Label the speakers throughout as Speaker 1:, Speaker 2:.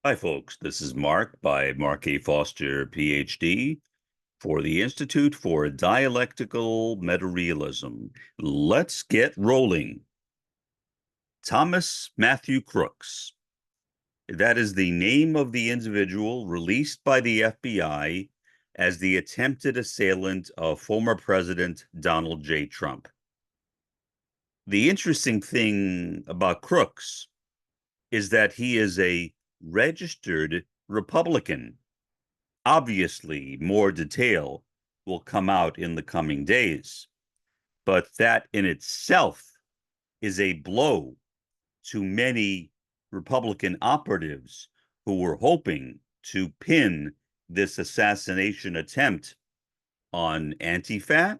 Speaker 1: Hi, folks. This is Mark by Mark A. Foster, Ph.D., for the Institute for Dialectical Metarealism. Let's get rolling. Thomas Matthew Crooks. That is the name of the individual released by the FBI as the attempted assailant of former President Donald J. Trump. The interesting thing about Crooks is that he is a registered Republican. Obviously, more detail will come out in the coming days, but that in itself is a blow to many Republican operatives who were hoping to pin this assassination attempt on Antifa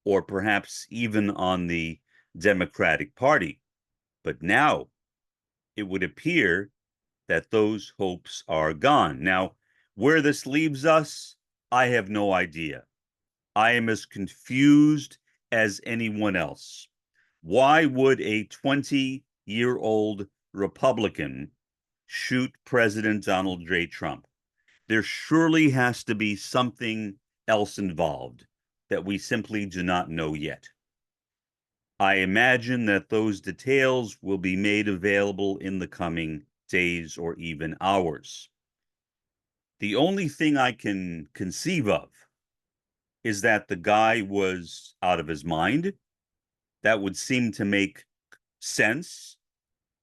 Speaker 1: or perhaps even on the Democratic Party. But now it would appear that those hopes are gone. Now, where this leaves us, I have no idea. I am as confused as anyone else. Why would a 20-year-old Republican shoot President Donald J. Trump? There surely has to be something else involved that we simply do not know yet. I imagine that those details will be made available in the coming days or even hours. The only thing I can conceive of is that the guy was out of his mind. That would seem to make sense.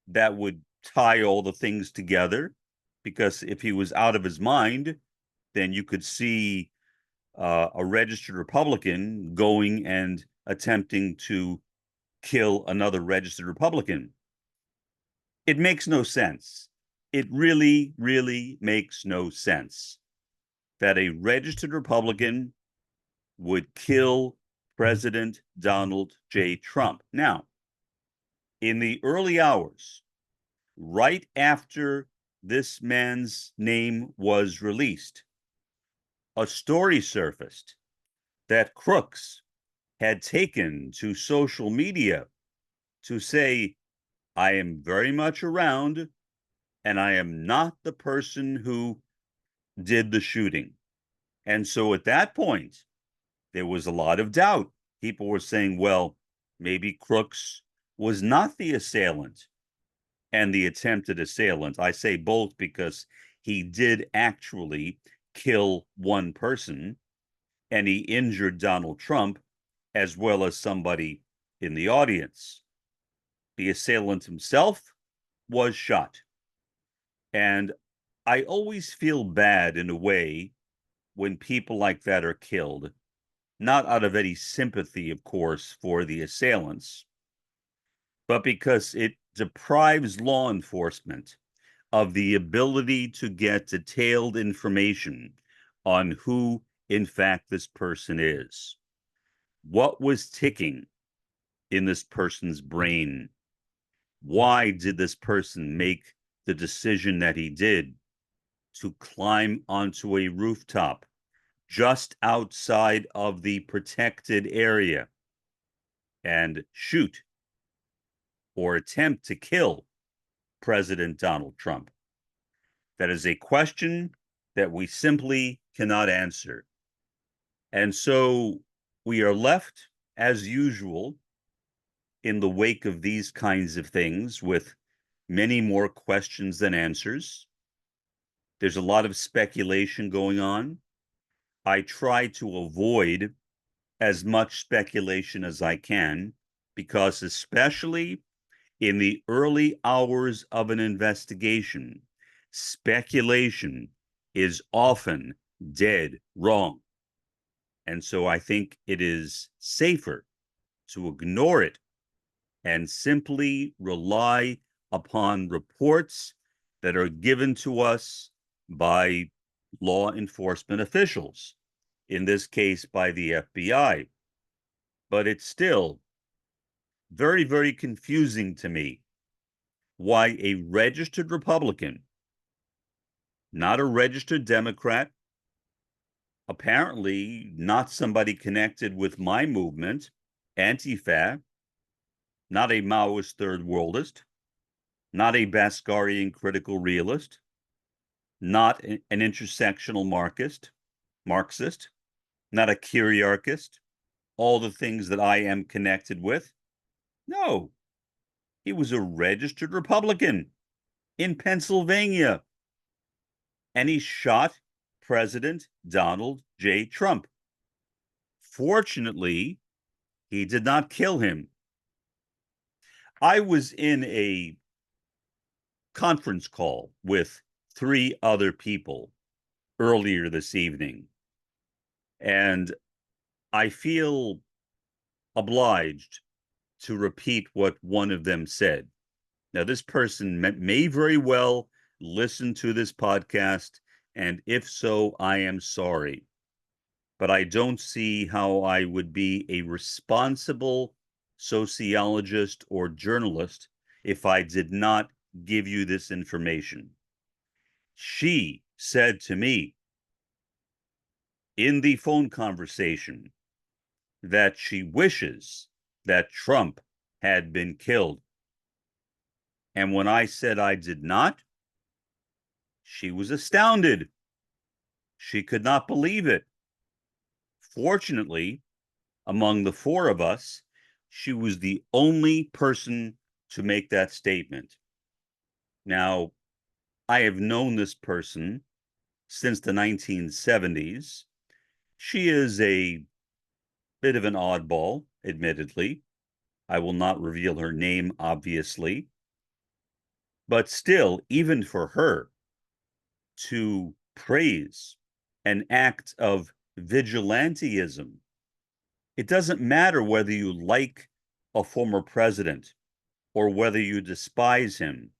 Speaker 1: That would tie all the things together, because if he was out of his mind, then you could see a registered Republican going and attempting to kill another registered Republican. It makes no sense. It really, really makes no sense that a registered Republican would kill President Donald J. Trump. Now, in the early hours, right after this man's name was released, a story surfaced that Crooks had taken to social media to say, I am very much around and I am not the person who did the shooting. And so at that point, there was a lot of doubt. People were saying, well, maybe Crooks was not the assailant and the attempted assailant. I say both because he did actually kill one person and he injured Donald Trump as well as somebody in the audience. The assailant himself was shot. And I always feel bad in a way when people like that are killed, not out of any sympathy, of course, for the assailants, but because it deprives law enforcement of the ability to get detailed information on who, in fact, this person is. What was ticking in this person's brain? Why did this person make the decision that he did to climb onto a rooftop just outside of the protected area and shoot or attempt to kill President Donald Trump? That is a question that we simply cannot answer. And so we are left, as usual, in the wake of these kinds of things with many more questions than answers. There's a lot of speculation going on. I try to avoid as much speculation as I can, because especially in the early hours of an investigation, speculation is often dead wrong. And so I think it is safer to ignore it and simply rely upon reports that are given to us by law enforcement officials, in this case by the FBI. But it's still very, very confusing to me why a registered Republican, not a registered Democrat, apparently not somebody connected with my movement, Antifa, not a Maoist third worldist, not a Bhaskarian critical realist, not an intersectional Marxist, not a kyriarchist, all the things that I am connected with. No, he was a registered Republican in Pennsylvania, and he shot President Donald J. Trump. Fortunately, he did not kill him. I was in a conference call with 3 other people earlier this evening, and I feel obliged to repeat what one of them said. Now, this person may very well listen to this podcast, and if so, I am sorry. But I don't see how I would be a responsible sociologist or journalist if I did not give you this information. She said to me in the phone conversation that she wishes that Trump had been killed. And when I said I did not, she was astounded. She could not believe it. Fortunately, among the 4 of us, she was the only person to make that statement. Now, I have known this person since the 1970s. She is a bit of an oddball, admittedly. I will not reveal her name, obviously. But still, even for her to praise an act of vigilantism, it doesn't matter whether you like a former president or whether you despise him.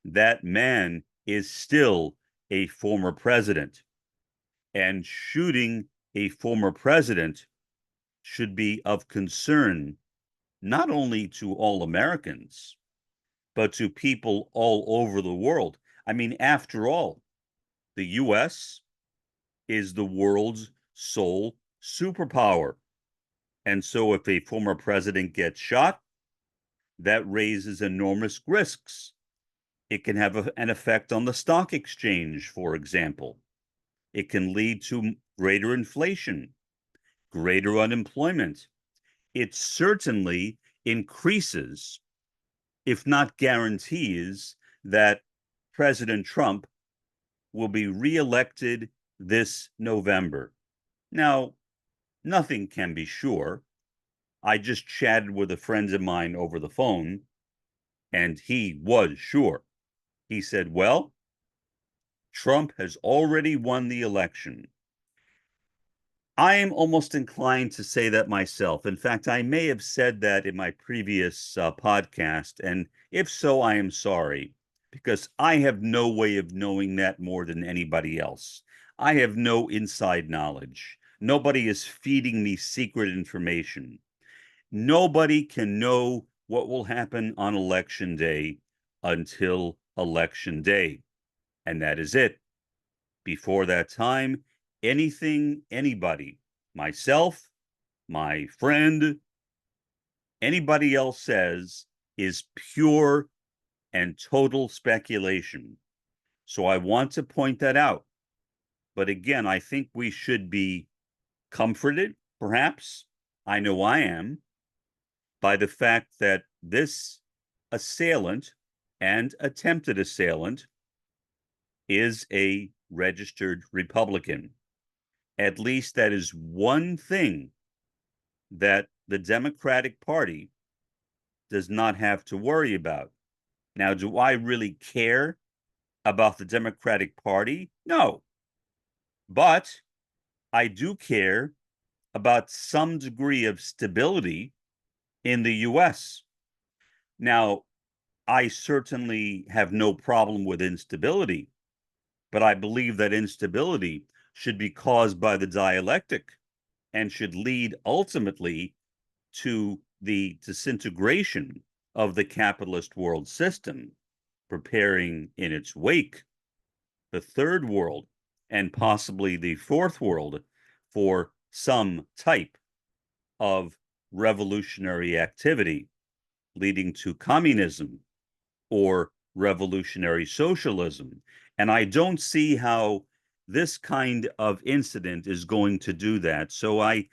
Speaker 1: That man is still a former president. And shooting a former president should be of concern not only to all Americans, but to people all over the world. I mean, after all, the US is the world's sole superpower. And so if a former president gets shot, that raises enormous risks. It can have an effect on the stock exchange, for example. It can lead to greater inflation, greater unemployment. It certainly increases, if not guarantees, that President Trump will be reelected this November. Now, nothing can be sure. I just chatted with a friend of mine over the phone, and he was sure. He said, well, Trump has already won the election. I am almost inclined to say that myself. In fact, I may have said that in my previous podcast, and if so, I am sorry, because I have no way of knowing that more than anybody else. I have no inside knowledge. Nobody is feeding me secret information. Nobody can know what will happen on election day until election day. And that is it. Before that time, anything, anybody, myself, my friend, anybody else says is pure and total speculation. So I want to point that out. But again, I think we should be comforted, perhaps, I know I am, by the fact that this assailant and attempted assailant is a registered Republican. At least that is one thing that the Democratic Party does not have to worry about. Now, do I really care about the Democratic Party? No. But I do care about some degree of stability in the US. Now, I certainly have no problem with instability, but I believe that instability should be caused by the dialectic and should lead ultimately to the disintegration of the capitalist world system, preparing in its wake the third world and possibly the fourth world for some type of revolutionary activity leading to communism or revolutionary socialism. And I don't see how this kind of incident is going to do that. So I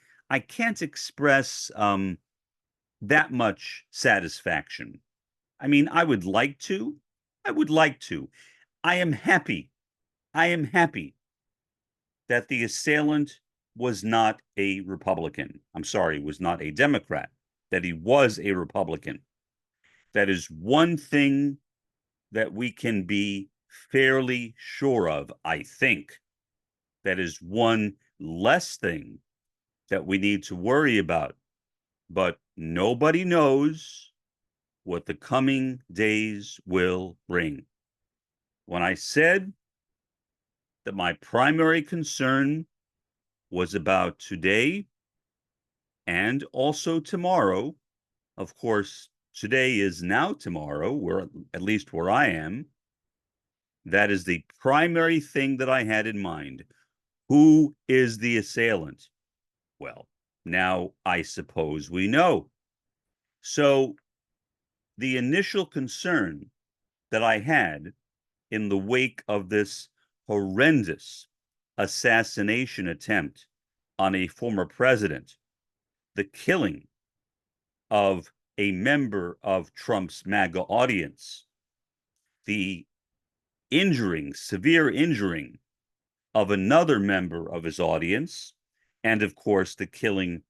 Speaker 1: can't express that much satisfaction. I mean, I would like to. I would like to. I am happy. I am happy that the assailant was not a Republican. I'm sorry, was not a Democrat, that he was a Republican. That is one thing that we can be fairly sure of, I think. That is one less thing that we need to worry about. But nobody knows what the coming days will bring. When I said that my primary concern was about today and also tomorrow, of course, today is now tomorrow, where at least where I am. That is the primary thing that I had in mind. Who is the assailant? Well, now I suppose we know. So the initial concern that I had in the wake of this horrendous assassination attempt on a former president, the killing of a member of Trump's MAGA audience, the severe injuring of another member of his audience, and of course, the killing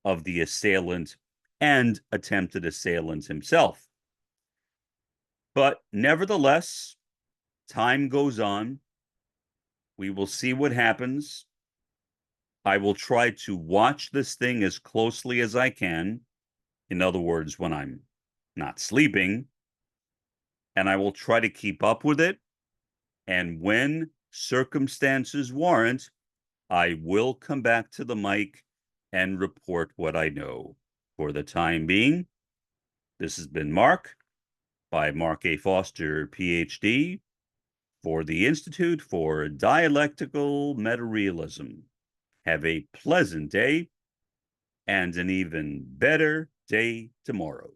Speaker 1: of the assailant and attempted assailant himself. But nevertheless, time goes on. We will see what happens. I will try to watch this thing as closely as I can. In other words, when I'm not sleeping, and I will try to keep up with it. And when circumstances warrant, I will come back to the mic and report what I know. For the time being, this has been Mark by Mark A. Foster, Ph.D., for the Institute for Dialectical Metarealism. Have a pleasant day and an even better day tomorrow.